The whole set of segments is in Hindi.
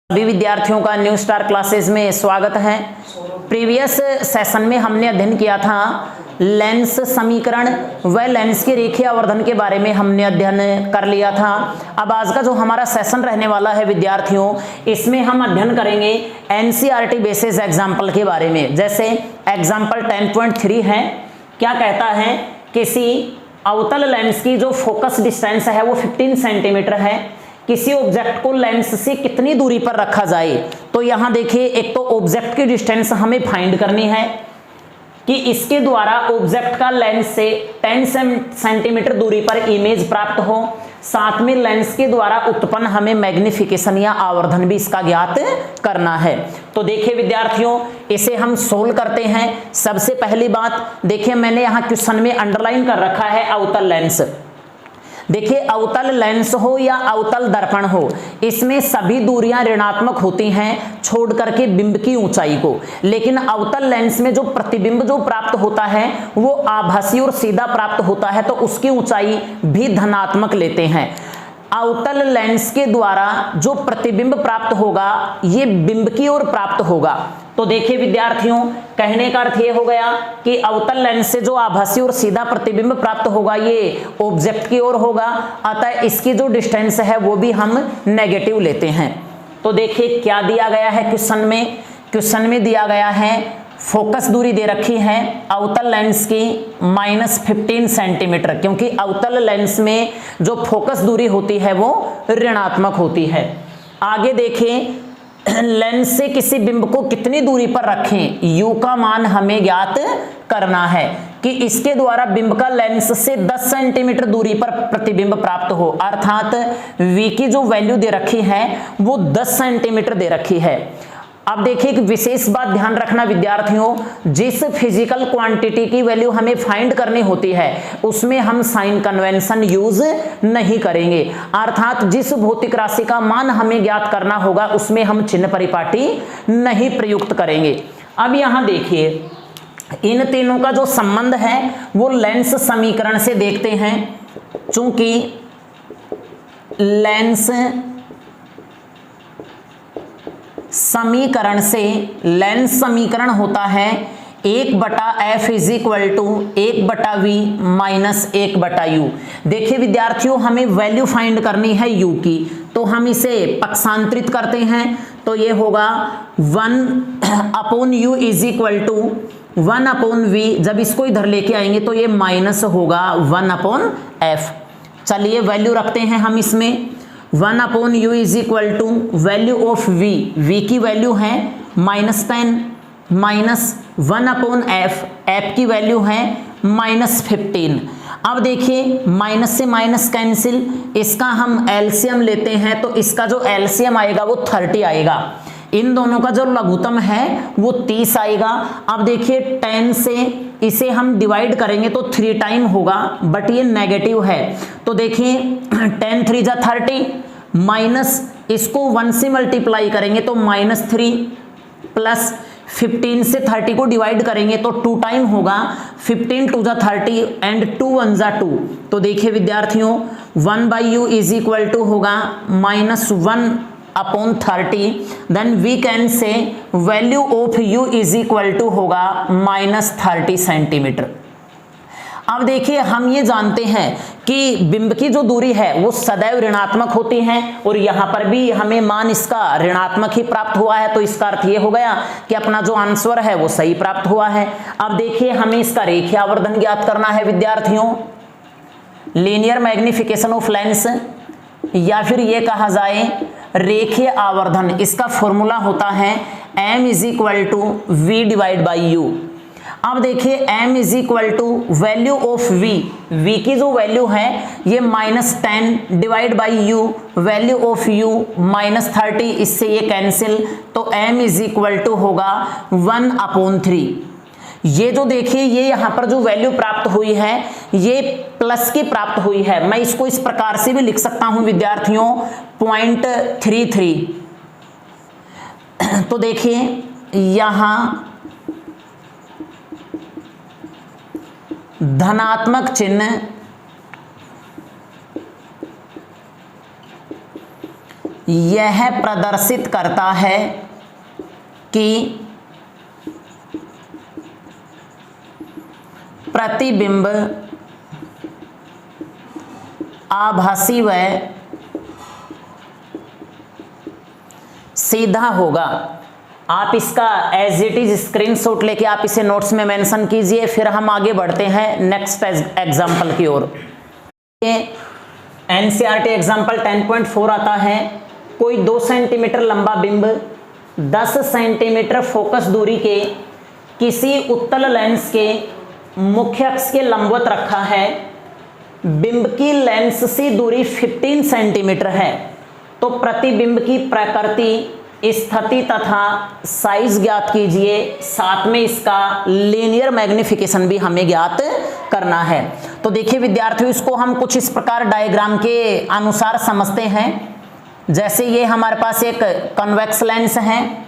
सभी विद्यार्थियों का न्यू स्टार क्लासेस में स्वागत है। प्रीवियस सेशन में हमने अध्ययन किया था लेंस समीकरण व लेंस के रेखीय आवर्धन के बारे में हमने अध्ययन कर लिया था। अब आज का जो हमारा सेशन रहने वाला है विद्यार्थियों, इसमें हम अध्ययन करेंगे एनसीईआरटी बेसिस एग्जाम्पल के बारे में। जैसे एग्जाम्पल 10.3 है, क्या कहता है, किसी अवतल लेंस की जो फोकस डिस्टेंस है वो 15 सेंटीमीटर है, किसी ऑब्जेक्ट को लेंस से कितनी दूरी पर रखा जाए। तो यहां देखिए, एक तो ऑब्जेक्ट की डिस्टेंस हमें फाइंड करनी है कि इसके द्वारा ऑब्जेक्ट का लेंस से 10 सेंटीमीटर दूरी पर इमेज प्राप्त हो, साथ में लेंस के द्वारा उत्पन्न हमें मैग्निफिकेशन या आवर्धन भी इसका ज्ञात करना है। तो देखिए विद्यार्थियों, इसे हम सोल्व करते हैं। सबसे पहली बात देखिए, मैंने यहां क्वेश्चन में अंडरलाइन कर रखा है अवतल लेंस। देखिए, अवतल लेंस हो या अवतल दर्पण हो, इसमें सभी दूरियां ऋणात्मक होती हैं छोड़ करके बिंब की ऊंचाई को। लेकिन अवतल लेंस में जो प्रतिबिंब जो प्राप्त होता है वो आभासी और सीधा प्राप्त होता है, तो उसकी ऊंचाई भी धनात्मक लेते हैं। अवतल लेंस के द्वारा जो प्रतिबिंब प्राप्त होगा ये बिंब की ओर प्राप्त होगा। तो देखिए विद्यार्थियों, कहने का अर्थ ये हो गया कि अवतल लेंस से जो आभासी और सीधा प्रतिबिंब प्राप्त होगा ये ऑब्जेक्ट की ओर होगा, अतः इसकी जो डिस्टेंस है वो भी हम नेगेटिव लेते हैं। तो देखिए क्या दिया गया है क्वेश्चन में दिया गया है फोकस दूरी दे रखी है अवतल लेंस की -15 सेंटीमीटर, क्योंकि अवतल लेंस में जो फोकस दूरी होती है वो ऋणात्मक होती है। आगे देखें, लेंस से किसी बिंब को कितनी दूरी पर रखें, u का मान हमें ज्ञात करना है कि इसके द्वारा बिंब का लेंस से 10 सेंटीमीटर दूरी पर प्रतिबिंब प्राप्त हो, अर्थात v की जो वैल्यू दे रखी है वो 10 सेंटीमीटर दे रखी है। अब देखिए, एक विशेष बात ध्यान रखना विद्यार्थियों, जिस फिजिकल क्वांटिटी की वैल्यू हमें फाइंड करनी होती है उसमें हम साइन कन्वेंशन यूज नहीं करेंगे, अर्थात जिस भौतिक राशि का मान हमें ज्ञात करना होगा उसमें हम चिन्ह परिपाटी नहीं प्रयुक्त करेंगे। अब यहां देखिए, इन तीनों का जो संबंध है वो लेंस समीकरण से देखते हैं। चूंकि लेंस समीकरण से लेंस समीकरण होता है 1/f = 1/v - 1/u। देखिए विद्यार्थियों, हमें वैल्यू फाइंड करनी है u की, तो हम इसे पक्षांतरित करते हैं। तो ये होगा 1/u = 1/v। जब इसको इधर लेके आएंगे तो ये माइनस होगा 1/f। चलिए वैल्यू रखते हैं हम इसमें। 1/u = वैल्यू ऑफ v की वैल्यू है -10 माइनस 1/f, f की वैल्यू है -15। अब देखिए, माइनस से माइनस कैंसिल, इसका हम एलसीएम लेते हैं तो इसका जो एलसीएम आएगा वो 30 आएगा। इन दोनों का जो लघुत्तम है वो 30 आएगा। अब देखिए 10 से इसे हम डिवाइड करेंगे तो 3 टाइम होगा, बट ये नेगेटिव है। तो देखिए 10 3 जा 30 माइनस इसको 1 से मल्टीप्लाई करेंगे तो -3 प्लस 15 से 30 को डिवाइड करेंगे तो 2 टाइम होगा। 15 2 जा 30 एंड 2 1 जा 2। तो देखिए विद्यार्थियों, 1/u = होगा -1/30। Then we can say value of u = होगा -30 सेंटीमीटर। अब देखिए, हम ये जानते हैं कि बिंब की जो दूरी है वो सदैव ऋणात्मक होती है और यहाँ पर भी हमें मान इसका ऋणात्मक ही प्राप्त हुआ है, तो इसका अर्थ ये हो गया कि अपना जो आंसर है वो सही प्राप्त हुआ है। अब देखिए, हमें इसका रेखीय आवर्धन ज्ञात करना है विद्यार्थियों। लीनियर मैग्निफिकेशन ऑफ लेंस, या फिर ये कहा जाए रेखीय आवर्धन, इसका फॉर्मूला होता है m = v/u। अब देखिए m = वैल्यू ऑफ v की जो वैल्यू है ये -10 /u, वैल्यू ऑफ u -30, इससे ये कैंसिल, तो m = होगा 1/3। ये जो देखिए, ये यहां पर जो वैल्यू प्राप्त हुई है ये प्लस की प्राप्त हुई है। मैं इसको इस प्रकार से भी लिख सकता हूं विद्यार्थियों 0.33। तो देखिए यहां धनात्मक चिन्ह, यह प्रदर्शित करता है कि प्रतिबिंब आभासी व सीधा होगा। आप इसका एज इट इज स्क्रीनशॉट लेके आप इसे नोट्स में मेंशन कीजिए। फिर हम आगे बढ़ते हैं नेक्स्ट एग्जांपल की ओर। एनसीईआरटी एग्जांपल 10.4 आता है, कोई 2 सेंटीमीटर लंबा बिंब 10 सेंटीमीटर फोकस दूरी के किसी उत्तल लेंस के मुख्य अक्ष के लंबवत रखा है। बिंब की लेंस से दूरी 15 सेंटीमीटर है, तो प्रतिबिंब की प्रकृति, स्थिति तथा साइज ज्ञात कीजिए। साथ में इसका लीनियर मैग्निफिकेशन भी हमें ज्ञात करना है। तो देखिए विद्यार्थियों, इसको हम कुछ इस प्रकार डायग्राम के अनुसार समझते हैं। जैसे ये हमारे पास एक कन्वेक्स लेंस है,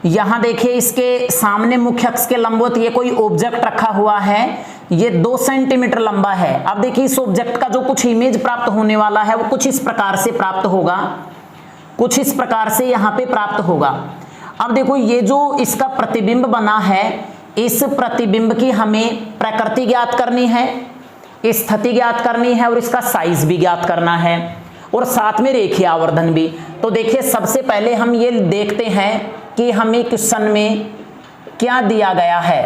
यहाँ देखिए इसके सामने मुख्य अक्ष के लंबवत ये कोई ऑब्जेक्ट रखा हुआ है, ये 2 सेंटीमीटर लंबा है। अब देखिए इस ऑब्जेक्ट का जो कुछ इमेज प्राप्त होने वाला है वो कुछ इस प्रकार से प्राप्त होगा, कुछ इस प्रकार से यहाँ पे प्राप्त होगा। अब देखो ये जो इसका प्रतिबिंब बना है, इस प्रतिबिंब की हमें प्रकृति ज्ञात करनी है, स्थिति ज्ञात करनी है और इसका साइज भी ज्ञात करना है और साथ में रेखीय आवर्धन भी। तो देखिए सबसे पहले हम ये देखते हैं कि हमें क्वेश्चन में क्या दिया गया है।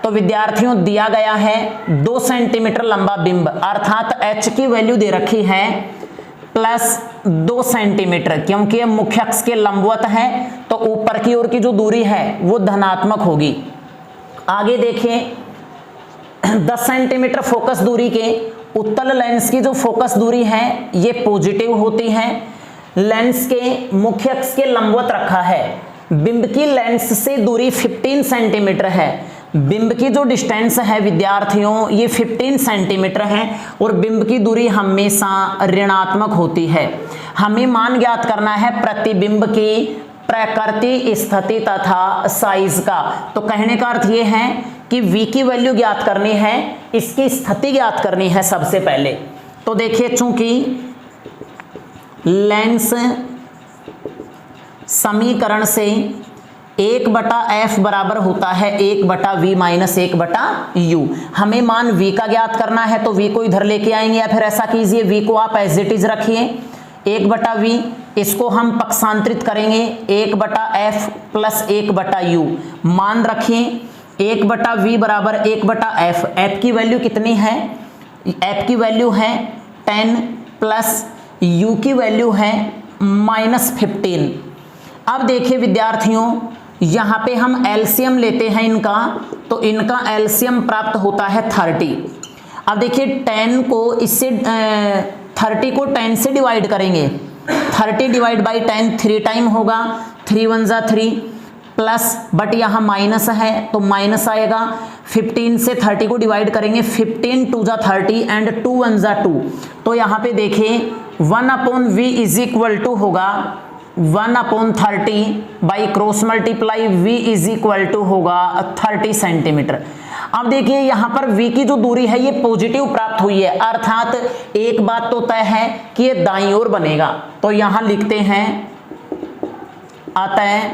तो विद्यार्थियों दिया गया है 2 सेंटीमीटर लंबा बिंब, अर्थात h की वैल्यू दे रखी है +2 सेंटीमीटर, क्योंकि ये मुख्य अक्ष के लंबवत है तो ऊपर की ओर की जो दूरी है वो धनात्मक होगी। आगे देखिए 10 सेंटीमीटर फोकस दूरी के उत्तल लेंस की जो फोकस दूरी है ये पॉजिटिव होती है। लेंस के मुख्य अक्ष के लंबवत रखा है। बिंब की लेंस से दूरी 15 सेंटीमीटर है। बिंब की जो डिस्टेंस है विद्यार्थियों ये 15 सेंटीमीटर है और बिंब की दूरी हमेशा ऋणात्मक होती है। हमें मान ज्ञात करना है प्रतिबिंब की प्रकृति, स्थिति तथा साइज का। तो कहने का अर्थ ये है कि v की वैल्यू ज्ञात करनी है, इसकी स्थिति ज्ञात करनी है सबसे पहले। तो देखिए चूंकि लेंस समीकरण से 1/f बराबर होता है 1/v माइनस 1/u। हमें मान v का ज्ञात करना है तो v को इधर लेके आएंगे, या फिर ऐसा कीजिए v को आप एज इट इज रखिए 1/v, इसको हम पक्षांतरित करेंगे 1/f प्लस 1/u। मान रखिए 1/v बराबर 1/f। f की वैल्यू कितनी है? f की वैल्यू है 10 प्लस u की वैल्यू है -15। अब देखिए विद्यार्थियों यहाँ पे हम एलसीएम लेते हैं इनका, तो इनका एलसीएम प्राप्त होता है 30। अब देखिए 10 को इससे 30 को 10 से डिवाइड करेंगे, 30 डिवाइड बाई 10 3 टाइम होगा, 3 1 जा 3 प्लस, बट यहाँ माइनस है तो माइनस आएगा। 15 से 30 को डिवाइड करेंगे, 15 2 जा 30 एंड 2 1 जा 2। तो यहाँ पे देखिए 1/v इज इक्वल टू होगा 1/30 by cross multiply v is equal to होगा 30 सेंटीमीटर। अब देखिए यहाँ पर v की जो दूरी है ये पॉजिटिव प्राप्त हुई है, अर्थात एक बात तो तय है कि ये दाईं ओर बनेगा। तो यहाँ लिखते हैं अतः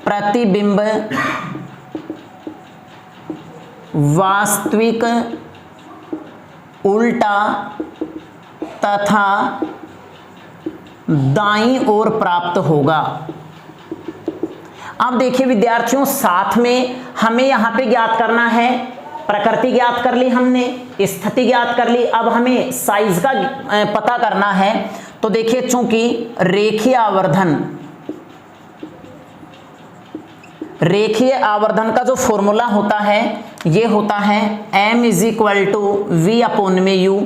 प्रतिबिंब वास्तविक, उल्टा तथा दाईं ओर प्राप्त होगा। अब देखिए विद्यार्थियों साथ में हमें यहां पे ज्ञात करना है, प्रकृति ज्ञात कर ली हमने, स्थिति ज्ञात कर ली, अब हमें साइज का पता करना है। तो देखिए चूंकि रेखीय आवर्धन का जो फॉर्मूला होता है ये होता है m is equal to v/u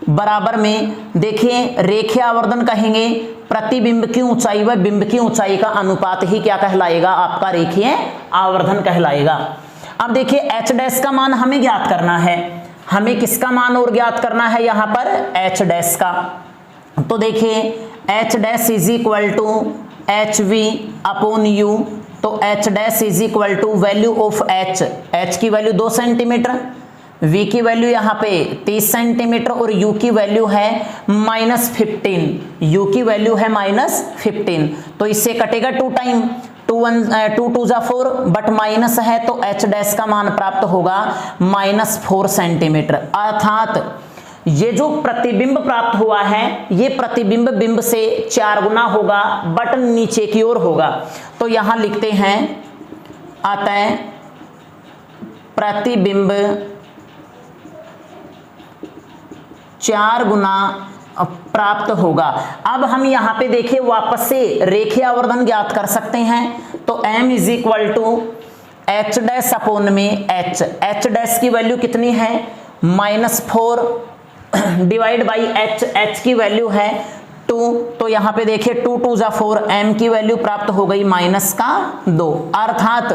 बराबर में, देखिए रेखीय आवर्धन कहेंगे प्रतिबिंब की ऊंचाई व बिंब की ऊंचाई का अनुपात ही क्या कहलाएगा? आपका रेखीय आवर्धन कहलाएगा। अब देखिए h डैश का मान हमें ज्ञात करना है, हमें किसका मान और ज्ञात करना है यहाँ पर? h डैश का। तो देखिए h dash is equal to hv/u, तो h dash is equal to value of h की वैल्यू 2 सेंटीमीटर v की वैल्यू यहाँ पे 30 सेंटीमीटर और u की वैल्यू है -15, u की वैल्यू है -15, तो इससे कटेगा 2 टाइम, 2 2 जा 4, बट माइनस है तो h डैश का मान प्राप्त होगा -4 सेंटीमीटर। अर्थात ये जो प्रतिबिंब प्राप्त हुआ है ये प्रतिबिंब बिंब से 4 गुना होगा, बट नीचे की ओर होगा। तो यहां लिखते हैं अतः प्रतिबिंब 4 गुना प्राप्त होगा। अब हम यहां पे देखिए वापस से रेखीय आवर्धन ज्ञात कर सकते हैं, तो m is equal to H dash upon में एच डैश की वैल्यू कितनी है -4 डिवाइड बाई h की वैल्यू है 2, तो यहां पे देखिए 2 2 जा 4, m की वैल्यू प्राप्त हो गई -2। अर्थात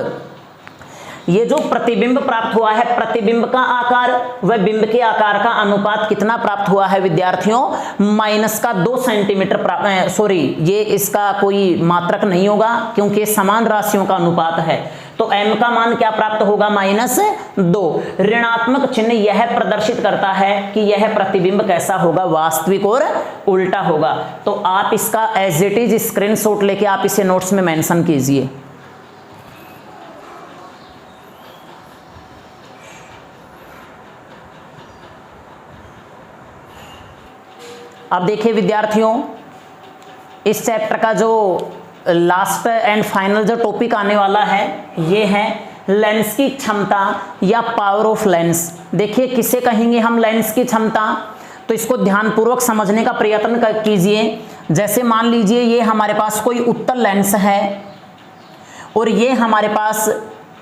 ये जो प्रतिबिंब प्राप्त हुआ है, प्रतिबिंब का आकार व बिंब के आकार का अनुपात कितना प्राप्त हुआ है विद्यार्थियों, -2 सेंटीमीटर सॉरी ये इसका कोई मात्रक नहीं होगा क्योंकि समान राशियों का अनुपात है, तो m का मान क्या प्राप्त होगा -2। ऋणात्मक चिन्ह यह प्रदर्शित करता है कि यह प्रतिबिंब कैसा होगा, वास्तविक और उल्टा होगा। तो आप इसका एज इट इज स्क्रीनशॉट लेके आप इसे नोट्स में मेंशन कीजिए। अब देखिए विद्यार्थियों, इस चैप्टर का जो लास्ट एंड फाइनल जो टॉपिक आने वाला है ये है लेंस की क्षमता या पावर ऑफ लेंस। देखिए किसे कहेंगे हम लेंस की क्षमता, तो इसको ध्यानपूर्वक समझने का प्रयत्न कीजिए। जैसे मान लीजिए ये हमारे पास कोई उत्तल लेंस है और ये हमारे पास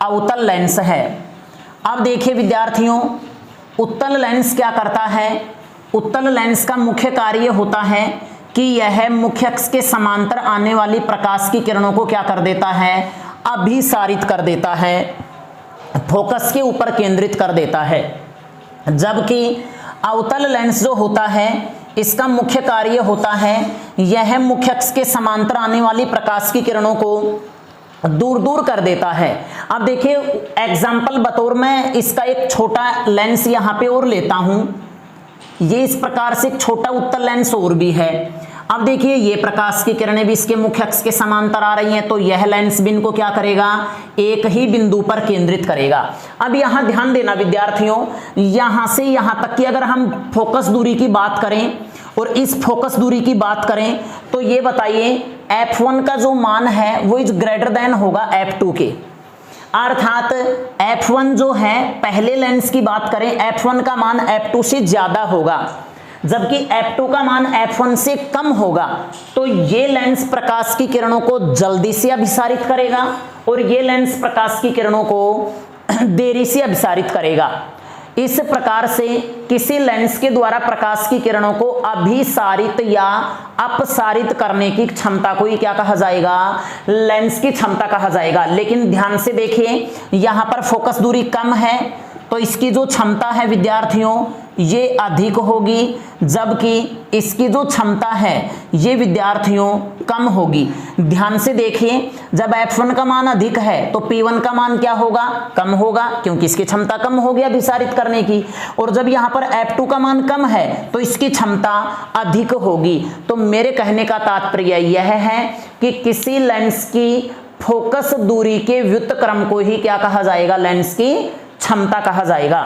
अवतल लेंस है। अब देखिए विद्यार्थियों, उत्तल लेंस क्या करता है, उत्तल लेंस का मुख्य कार्य होता है कि यह मुख्य अक्ष के समांतर आने वाली प्रकाश की किरणों को क्या कर देता है, अभिसारित कर देता है, फोकस के ऊपर केंद्रित कर देता है। जबकि अवतल लेंस जो होता है इसका मुख्य कार्य होता है यह मुख्य अक्ष के समांतर आने वाली प्रकाश की किरणों को दूर दूर कर देता है। अब देखिए एग्जाम्पल बतौर मैं इसका एक छोटा लेंस यहाँ पे और लेता हूँ। ये इस प्रकार से एक छोटा उत्तल लेंस और भी है। अब देखिए ये प्रकाश की किरणें भी इसके मुख्य अक्ष के समांतर आ रही हैं, तो यह लेंस भी इनको क्या करेगा, एक ही बिंदु पर केंद्रित करेगा। अब यहाँ ध्यान देना विद्यार्थियों, यहाँ से यहाँ तक की अगर हम फोकस दूरी की बात करें और इस फोकस दूरी की बात करें तो ये बताइए f1 का जो मान है वो इज ग्रेटर देन होगा f2 के। अर्थात f1 जो है, पहले लेंस की बात करें f1 का मान f2 से ज्यादा होगा, जबकि f2 का मान f1 से कम होगा। तो ये लेंस प्रकाश की किरणों को जल्दी से अभिसारित करेगा और ये लेंस प्रकाश की किरणों को देरी से अभिसारित करेगा। इस प्रकार से किसी लेंस के द्वारा प्रकाश की किरणों को अभिसारित या अपसारित करने की क्षमता को ही क्या कहा जाएगा, लेंस की क्षमता कहा जाएगा। लेकिन ध्यान से देखिए यहाँ पर फोकस दूरी कम है तो इसकी जो क्षमता है विद्यार्थियों ये अधिक होगी, जबकि इसकी जो क्षमता है ये विद्यार्थियों कम होगी। ध्यान से देखिए, जब f1 का मान अधिक है तो p1 का मान क्या होगा, कम होगा, क्योंकि इसकी क्षमता कम होगी अभिसारित करने की। और जब यहाँ पर f2 का मान कम है तो इसकी क्षमता अधिक होगी। तो मेरे कहने का तात्पर्य यह है कि किसी लेंस की फोकस दूरी के व्युत्क्रम को ही क्या कहा जाएगा, लेंस की क्षमता कहा जाएगा।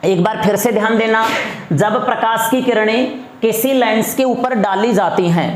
एक बार फिर से ध्यान देना, जब प्रकाश की किरणें किसी लेंस के ऊपर डाली जाती हैं,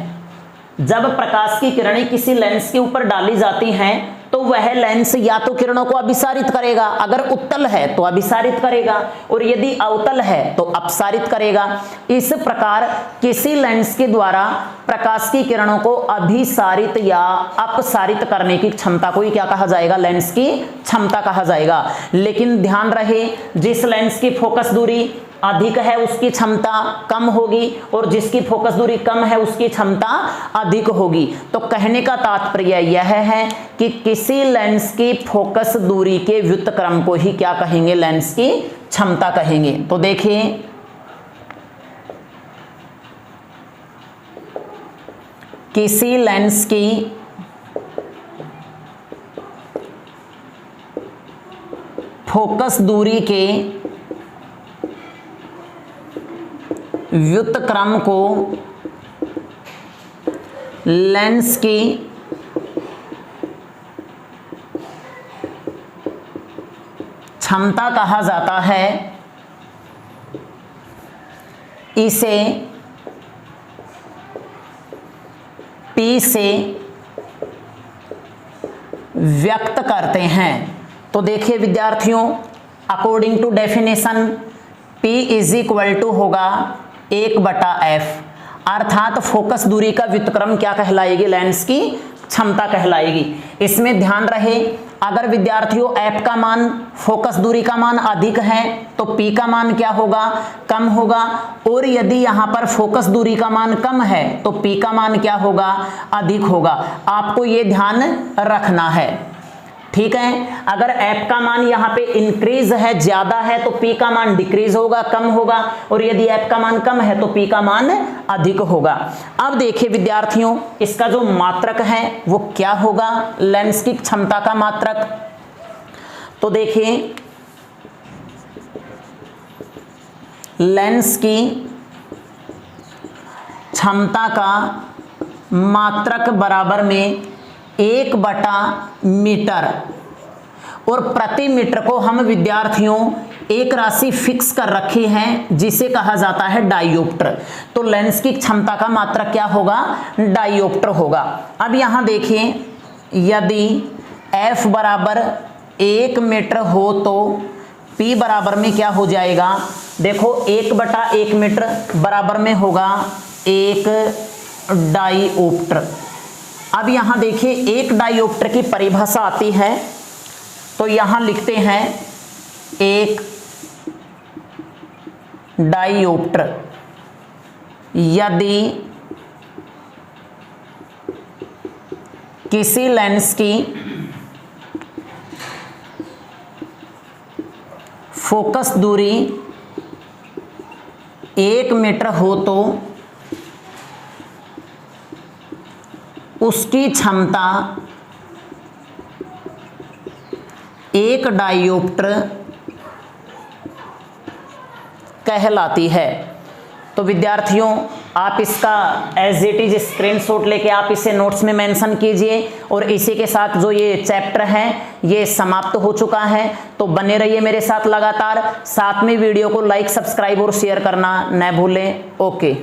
जब प्रकाश की किरणें किसी लेंस के ऊपर डाली जाती हैं तो वह लेंस या तो किरणों को अभिसारित करेगा, अगर उत्तल है तो अभिसारित करेगा और यदि अवतल है तो अपसारित करेगा। इस प्रकार किसी लेंस के द्वारा प्रकाश की किरणों को अभिसारित या अपसारित करने की क्षमता को ही क्या कहा जाएगा, लेंस की क्षमता कहा जाएगा। लेकिन ध्यान रहे, जिस लेंस की फोकस दूरी अधिक है उसकी क्षमता कम होगी और जिसकी फोकस दूरी कम है उसकी क्षमता अधिक होगी। तो कहने का तात्पर्य यह है कि किसी लेंस की फोकस दूरी के व्युत्क्रम को ही क्या कहेंगे, लेंस की क्षमता कहेंगे। तो देखिए किसी लेंस की फोकस दूरी के व्युत्क्रम को लेंस की क्षमता कहा जाता है। इसे P से व्यक्त करते हैं। तो देखिए विद्यार्थियों, according to definition P is equal to होगा 1/f, अर्थात फोकस दूरी का व्युत्क्रम क्या कहलाएगी? लेंस की क्षमता कहलाएगी। इसमें ध्यान रहे, अगर विद्यार्थियों f का मान, फोकस दूरी का मान अधिक है तो p का मान क्या होगा? कम होगा। और यदि यहां पर फोकस दूरी का मान कम है तो p का मान क्या होगा? अधिक होगा। आपको यह ध्यान रखना है, ठीक है। अगर f का मान यहाँ पे इंक्रीज है, ज्यादा है, तो p का मान डिक्रीज होगा, कम होगा। और यदि f का मान कम है तो p का मान अधिक होगा। अब देखिए विद्यार्थियों, इसका जो मात्रक है वो क्या होगा? लेंस की क्षमता का मात्रक। तो देखिए, लेंस की क्षमता का मात्रक बराबर में 1/मीटर, और प्रति मीटर को हम विद्यार्थियों एक राशि फिक्स कर रखी है जिसे कहा जाता है डायोप्टर। तो लेंस की क्षमता का मात्रक क्या होगा? डायोप्टर होगा। अब यहां देखिए, यदि f बराबर 1 मीटर हो तो p बराबर में क्या हो जाएगा? देखो 1/1 मीटर बराबर में होगा 1 डायोप्टर। अब यहां देखिए, एक डायोप्टर की परिभाषा आती है, तो यहां लिखते हैं 1 डायोप्टर यदि किसी लेंस की फोकस दूरी 1 मीटर हो तो उसकी क्षमता 1 डायोप्टर कहलाती है। तो विद्यार्थियों, आप इसका एज इट इज स्क्रीनशॉट लेके आप इसे नोट्स में मेंशन कीजिए। और इसी के साथ जो ये चैप्टर है ये समाप्त हो चुका है। तो बने रहिए मेरे साथ लगातार, साथ में वीडियो को लाइक, सब्सक्राइब और शेयर करना न भूलें। ओके।